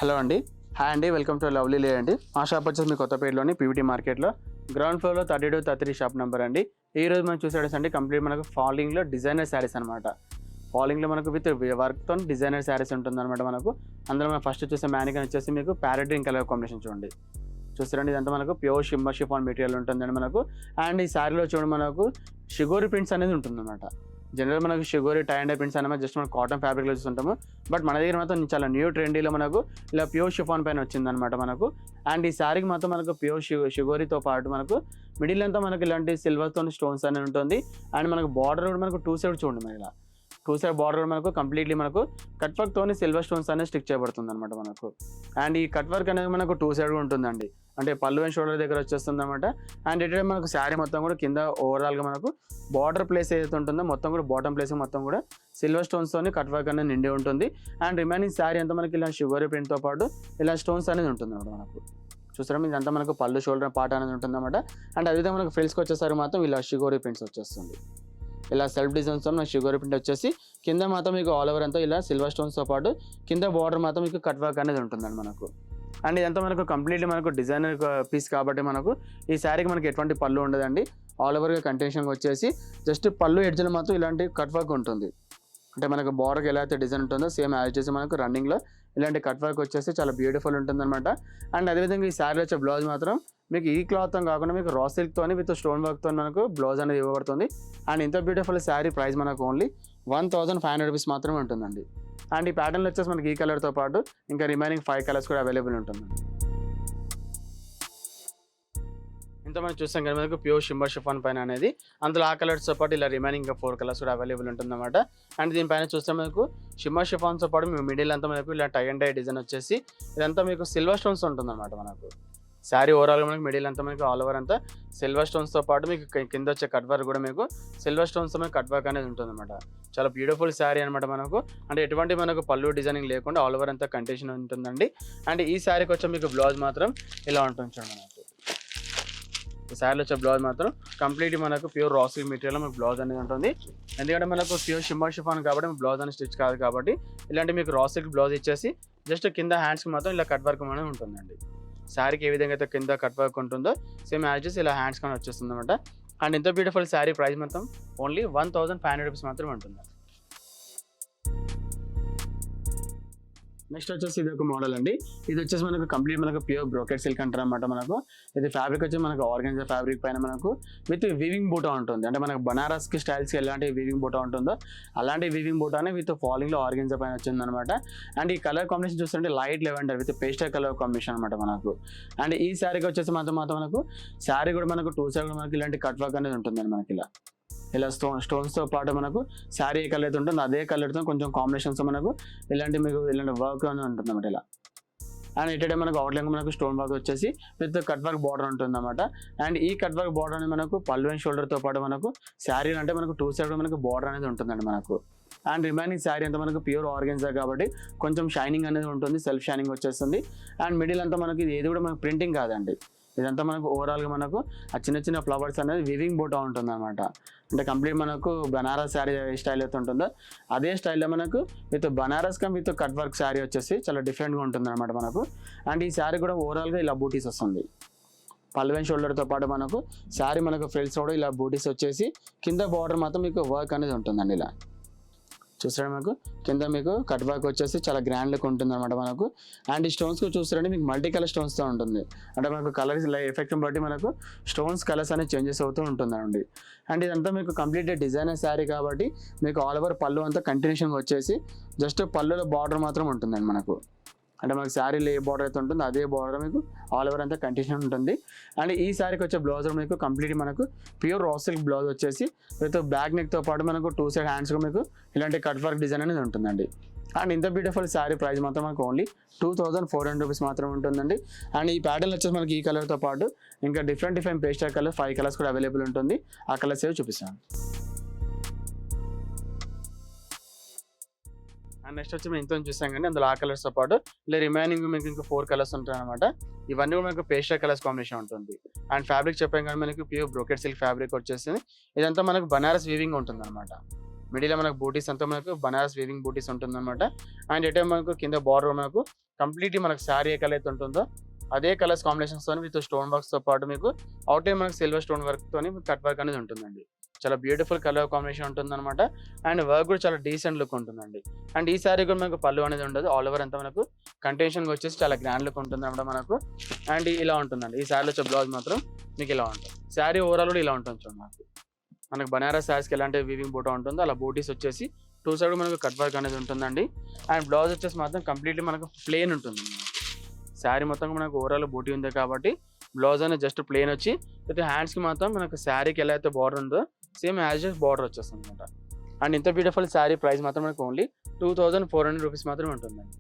Hello అండి. Hi అండి. Welcome to lovely లే అండి. మా షాప్ వచ్చేసి మీ కొత్తపేటలోని పీవీటీ మార్కెట్లో గ్రౌండ్ ఫ్లోర్లో 32-33 షాప్ నెంబర్ అండి. ఈరోజు మనం చూసేటస్ అండి కంప్లీట్ మనకు ఫాలింగ్లో డిజైనర్ శారీస్ అనమాట. ఫాలింగ్లో మనకు విత్ వర్క్తో డిజైనర్ శారీస్ ఉంటుందన్నమాట. మనకు అందులో మనం ఫస్ట్ చూసే మ్యానికన్ వచ్చేసి మీకు ప్యారెట్ గ్రీన్ కలర్ కాంబినేషన్ చూడండి. చూస్తారండి, ఇదంతా మనకు ప్యూర్ షిఫాన్ మెటీరియల్ ఉంటుందండి మనకు. అండ్ ఈ శారీలో చూడండి మనకు షిగోరి ప్రింట్స్ అనేది ఉంటుందన్నమాట. జనరల్ మనకు షిగోరి టై అండ్ ప్రింట్స్ అనేది జస్ట్ మనం కాటన్ ఫ్యాబ్రిక్లో చూస్తుంటాము. బట్ మన దగ్గర మాత్రం చాలా న్యూ ట్రెండీలో మనకు ఇలా ప్యూర్ షిఫాన్ పైన వచ్చిందనమాట మనకు. అండ్ ఈ శారీకి మాత్రం మనకు ప్యూర్ షిగోరితో పాటు మనకు మిడిల్ అంతా మనకు ఇలాంటి సిల్వర్తో స్టోన్స్ అనేది ఉంటుంది. అండ్ మనకు బార్డర్ కూడా మనకు 2 సైడ్ చూడండి, మరి ఇలా 2 సైడ్ బార్డర్ కూడా మనకు కంప్లీట్లీ మనకు కట్ వర్క్తో సిల్వర్ స్టోన్స్ అనేది స్టిక్ చేయబడుతుంది అనమాట మనకు. అండ్ ఈ కట్ వర్క్ అనేది మనకు 2 సైడ్ ఉంటుందండి, అంటే పళ్ళు అండ్ షోల్డర్ దగ్గర వచ్చేస్తుంది అనమాట. అండ్ ఇటు మనకు శారీ మొత్తం కూడా కింద ఓవరాల్గా మనకు బార్డర్ ప్లేస్ ఏదైతే ఉంటుందో మొత్తం కూడా బాటమ్ ప్లేస్ మొత్తం కూడా సిల్వర్ స్టోన్స్తోని కట్ వర్క్ అనేది నిండి ఉంటుంది. అండ్ రిమైనింగ్ శారీ అంతా మనకి ఇలా షుగర్ ప్రింట్తో పాటు ఇలా స్టోన్స్ అనేది ఉంటుంది అనమాట మనకు. చూస్తారా, ఇదంతా మనకు పళ్ళు షోల్డర్ పార్ట్ అనేది ఉంటుంది అనమాట. అండ్ అదేవిధంగా మనకు ఫ్రిల్స్కి వచ్చేసరికి మాత్రం ఇలా షుగర్ ప్రింట్స్ వచ్చేస్తుంది. ఇలా సెల్ఫ్ డిజైన్స్తో మనకు షుగర్ ప్రింట్ వచ్చేసి కింద మాత్రం మీకు ఆల్ ఓవర్ అంతా ఇలా సిల్వర్ స్టోన్స్తో పాటు కింద బార్డర్ మాత్రం మీకు కట్ వర్క్ అనేది ఉంటుందండి మనకు. అండ్ ఇదంతా మనకు కంప్లీట్లీ మనకు డిజైనర్ పీస్ కాబట్టి మనకు ఈ శారీకి మనకి ఎటువంటి పళ్ళు ఉండదండి. ఆల్ ఓవర్గా కంటిన్యూషన్గా వచ్చేసి జస్ట్ పళ్ళు ఎడ్జ్లో మాత్రం ఇలాంటి కట్ వర్క్ ఉంటుంది. అంటే మనకు బార్డర్కి ఎలా అయితే డిజైన్ ఉంటుందో సేమ్ యాజ్ చేసి మనకు రన్నింగ్లో ఇలాంటి కట్ వర్క్ వచ్చేసి చాలా బ్యూటిఫుల్ ఉంటుందన్నమాట. అండ్ అదేవిధంగా ఈ శారీ వచ్చే బ్లౌజ్ మాత్రం మీకు ఈ క్లాత్తో కాకుండా మీకు రా సిల్క్తో విత్ స్టోన్ వర్క్తో మనకు బ్లౌజ్ అనేది ఇవ్వబడుతుంది. అండ్ ఇంత బ్యూటిఫుల్ శారీ ప్రైస్ మనకు ఓన్లీ 1500 రూపీస్ మాత్రమే ఉంటుందండి. అండ్ ఈ ప్యాటర్న్లో వచ్చేసి మనకి ఈ కలర్తో పాటు ఇంకా రిమైనింగ్ 5 కలర్స్ కూడా అవైలబుల్ ఉంటుందండి. ఇంత మనం చూస్తాం కదా మనకు ప్యూర్ షిఫాన్ పైన అనేది, అందులో ఆ కలర్స్తో పాటు ఇలా రిమైనింగ్ ఇంకా 4 కలర్స్ కూడా అవైలబుల్ ఉంటుందన్నమాట. అండ్ దీనిపైన చూస్తే మనకు షిఫాన్తో పాటు మీకు మిడిల్ అంతా మనకు ఇలా టై అండ్ డై డిజైన్ వచ్చేసి ఇదంతా మీకు సిల్వర్ స్టోన్స్ ఉంటుందన్నమాట మనకు. శారీ ఓవరాల్గా మనకి మిడిల్ అంతా మనకి ఆల్ ఓవర్ అంతా సిల్వర్ స్టోన్స్తో పాటు మీకు కింద వచ్చే కట్ వర్క్ కూడా మీకు సిల్వర్ స్టోన్స్తో మనకి కట్ వర్క్ అనేది ఉంటుందన్నమాట. చాలా బ్యూటిఫుల్ శారీ అనమాట మనకు. అంటే ఎటువంటి మనకు పళ్ళు డిజైనింగ్ లేకుండా ఆల్ ఓవర్ అంతా కంటిన్యూషన్ ఉంటుందండి. అండ్ ఈ శారీకి వచ్చే మీకు బ్లౌజ్ మాత్రం ఇలా ఉంటుంది చూడండి మనకు. ఈ శారీలో వచ్చే బ్లౌజ్ మాత్రం కంప్లీట్ మనకు ప్యూర్ రా సిల్క్ మెటీరియల్ మనకు బ్లౌజ్ అనేది ఉంటుంది. ఎందుకంటే మనకు ప్యూర్ షిఫాన్ కాబట్టి బ్లౌజ్ అనేది స్టిచ్ కాదు కాబట్టి ఇలాంటి మీకు రా సిల్క్ బ్లౌజ్ ఇచ్చేసి జస్ట్ కింద హ్యాండ్స్కి మాత్రం ఇలా కట్ వర్క్ అనేది ఉంటుందండి. శారీకి ఏ విధంగా అయితే కింద కట్ వర్క్ ఉంటుందో సేమ్ యాజెస్ ఇలా హ్యాండ్స్ కానీ వచ్చేస్తుంది అనమాట. అండ్ ఇంత బ్యూటిఫుల్ శారీ ప్రైస్ మొత్తం ఓన్లీ 1500 రూపీస్ మాత్రమే ఉంటుంది. నెక్స్ట్ వచ్చేసి ఇది ఒక మోడల్ అండి. ఇది వచ్చేసి మనకు కంప్లీట్ మనకు ప్యూర్ బ్రోకెట్ సిల్క్ అంటారు అనమాట మనకు. ఇది ఫ్యాబ్రిక్ వచ్చి మనకు ఆర్గాన్జా ఫ్యాబ్రిక్ పైన మనకు విత్ వీవింగ్ బూటా ఉంటుంది. అంటే మనకు బనారస్కి స్టైల్స్కి ఎలాంటి వీవింగ్ బూటా ఉంటుందో అలాంటి వీవింగ్ బూటానే విత్ ఫాలింగ్లో ఆర్గాన్జా పైన వచ్చింది అనమాట. అండ్ ఈ కలర్ కాంబినేషన్ చూస్తుంటే light lavender with pastel colour combination అనమాట మనకు. అండ్ ఈ శారీకి వచ్చేసి మాత్రం మనకు శారీ కూడా మనకు 2 సైడ్ మనకి ఇలాంటి కట్ వర్క్ అనేది ఉంటుందండి మనకి. ఇలా స్టోన్స్తో పాటు మనకు శారీ ఏ కలర్ అయితే ఉంటుందో అదే కలర్తో కొంచెం కాంబినేషన్స్ మనకు ఇలాంటి మీకు ఇలాంటి వర్క్ అనేది ఉంటుంది అన్నమాట ఇలా. అండ్ ఇటే మనకు అవుట్లైన్ మనకు స్టోన్ వర్క్ వచ్చేసి విత్ కట్ వర్క్ బార్డర్ ఉంటుందన్నమాట. అండ్ ఈ కట్ వర్క్ బార్డర్ అనేది మనకు పళ్ళు అండ్ షోల్డర్తో పాటు మనకు శారీ అంటే మనకు 2 సైడ్ మనకు బార్డర్ అనేది ఉంటుందండి మనకు. అండ్ రిమైనింగ్ శారీ అంతా మనకు ప్యూర్ ఆర్గాన్జా కాబట్టి కొంచెం షైనింగ్ అనేది ఉంటుంది, సెల్ఫ్ షైనింగ్ వచ్చేస్తుంది. అండ్ మిడిల్ అంతా మనకి ఇది ఏది కూడా మనకు ప్రింటింగ్ కాదండి, ఇదంతా మనకు ఓవరాల్గా మనకు ఆ చిన్న చిన్న ఫ్లవర్స్ అనేది వివింగ్ బూటా ఉంటుంది అనమాట. అంటే కంప్లీట్ మనకు బనారస్ శారీ స్టైల్ అయితే ఉంటుందో అదే స్టైల్లో మనకు with Banaras come with cut work sari వచ్చేసి చాలా డిఫరెంట్గా ఉంటుంది అనమాట మనకు. అండ్ ఈ శారీ కూడా ఓవరాల్గా ఇలా బూటీస్ వస్తుంది. పళ్ళు అండ్ షోల్డర్తో పాటు మనకు శారీ మనకు ఫ్రిల్స్ కూడా ఇలా బూటీస్ వచ్చేసి కింద బార్డర్ మాత్రం మీకు వర్క్ అనేది ఉంటుందండి ఇలా. చూసారా మనకు కింద మీకు కట్ వర్క్ వచ్చేసి చాలా గ్రాండ్ లుక్ ఉంటుంది అనమాట మనకు. అండ్ ఈ స్టోన్స్ చూస్తారంటే మీకు మల్టీ కలర్ స్టోన్స్తో ఉంటుంది. అంటే మనకు కలర్స్ ఎఫెక్ట్ని బట్టి మనకు స్టోన్స్ కలర్స్ అనేది చేంజెస్ అవుతూ ఉంటుందండి. అండ్ ఇదంతా మీకు కంప్లీట్ డిజైనర్ శారీ కాబట్టి మీకు ఆల్ ఓవర్ పళ్ళు అంతా కంటిన్యూషన్గా వచ్చేసి జస్ట్ పళ్ళులో బార్డర్ మాత్రం ఉంటుందండి మనకు. అంటే మనకు శారీలో ఏ బార్డర్ అయితే ఉంటుందో అదే బార్డర్ మీకు ఆల్ ఓవర్ అంతా కంటిన్యూషన్ ఉంటుంది. అండ్ ఈ శారీకి వచ్చే బ్లౌజ్ మీకు కంప్లీట్ మనకు ప్యూర్ రా సిల్క్ బ్లౌజ్ వచ్చేసి విత్ బ్యాక్ నెక్తో పాటు మనకు 2 సైడ్ హ్యాండ్స్గా మీకు ఇలాంటి కట్ వర్క్ డిజైన్ అనేది ఉంటుందండి. అండ్ ఇంత బ్యూటిఫుల్ శారీ ప్రైస్ మాత్రం మనకు ఓన్లీ 2400 రూపీస్ మాత్రం ఉంటుందండి. అండ్ ఈ ప్యాటర్న్ వచ్చేసి మనకి ఈ కలర్తో పాటు ఇంకా డిఫరెంట్ పేస్టల్ కలర్ 5 కలర్స్ కూడా అవైలబుల్ ఉంటుంది. ఆ కలర్స్ ఏవి చూపిస్తాను. అండ్ నెక్స్ట్ వచ్చి మేము ఇంత చూసాం కానీ అందులో ఆ కలర్స్తో పాటు ఇలా రిమైనింగ్ మీకు ఇంకా 4 కలర్స్ ఉంటాయి అనమాట. ఇవన్నీ కూడా మనకు పేస్టల్ కలర్స్ కాంబినేషన్ ఉంటుంది. అండ్ ఫ్యాబ్రిక్ చెప్పాం కానీ మనకి ప్యూర్ బ్రోకెట్ సిల్క్ ఫ్యాబ్రిక్ వచ్చేసింది. ఇదంతా మనకు బనారస్ వీవింగ్ ఉంటుంది అనమాట. మిడిల్ మనకు బూటీస్ అంతా మనకు బనారస్ వీవింగ్ బూటీస్ ఉంటుందన్నమాట. అండ్ ఇటే మనకు కింద బార్డర్ మనకు కంప్లీట్లీ మనకు శారీ ఏ కలర్ అయితే ఉంటుందో అదే కలర్స్ కాంబినేషన్స్ తోని విత్ స్టోన్ వర్క్స్ తో పాటు మీకు అవుట్ లైన్ మనకు సిల్వర్ స్టోన్ వర్క్ తోని కట్ వర్క్ అనేది ఉంటుందండి. చాలా బ్యూటిఫుల్ కలర్ కాంబినేషన్ ఉంటుందన్నమాట. అండ్ వర్క్ కూడా చాలా డీసెంట్ లుక్ ఉంటుందండి. అండ్ ఈ శారీ కూడా మనకు పళ్ళు అనేది ఉండదు, ఆల్ ఓవర్ అంతా మనకు కంటెన్షన్ వచ్చేసి చాలా గ్రాండ్ లుక్ ఉంటుంది అన్నమాట మనకు. అండ్ ఇలా ఉంటుందండి ఈ శారీలో వచ్చే బ్లౌజ్ మాత్రం మీకు ఇలా ఉంటుంది. శారీ ఓవరాల్ కూడా ఇలా ఉంటుంది చూడండి. మనకు బనారస్ శారీస్కి ఎలాంటి వీవింగ్ బూటా ఉంటుందో అలా బూటీస్ వచ్చేసి టూ సైడ్ మనకు కట్ వర్క్ అనేది ఉంటుందండి. అండ్ బ్లౌజ్ వచ్చేసి మాత్రం కంప్లీట్లీ మనకు ప్లెయిన్ ఉంటుంది. శారీ మొత్తం మనకు ఓవరాల్ బూటీ ఉంది కాబట్టి బ్లౌజ్ అనేది జస్ట్ ప్లెయిన్ వచ్చి అయితే హ్యాండ్స్కి మాత్రం మనకు శారీకి ఎలా అయితే బార్డర్ ఉందో సేమ్ యాజ్ బార్డర్ వచ్చేస్తుంది అనమాట. అండ్ ఇంత బ్యూటిఫుల్ శారీ ప్రైస్ మాత్రం మనకు ఓన్లీ 2400 రూపీస్ మాత్రమే ఉంటుందండి.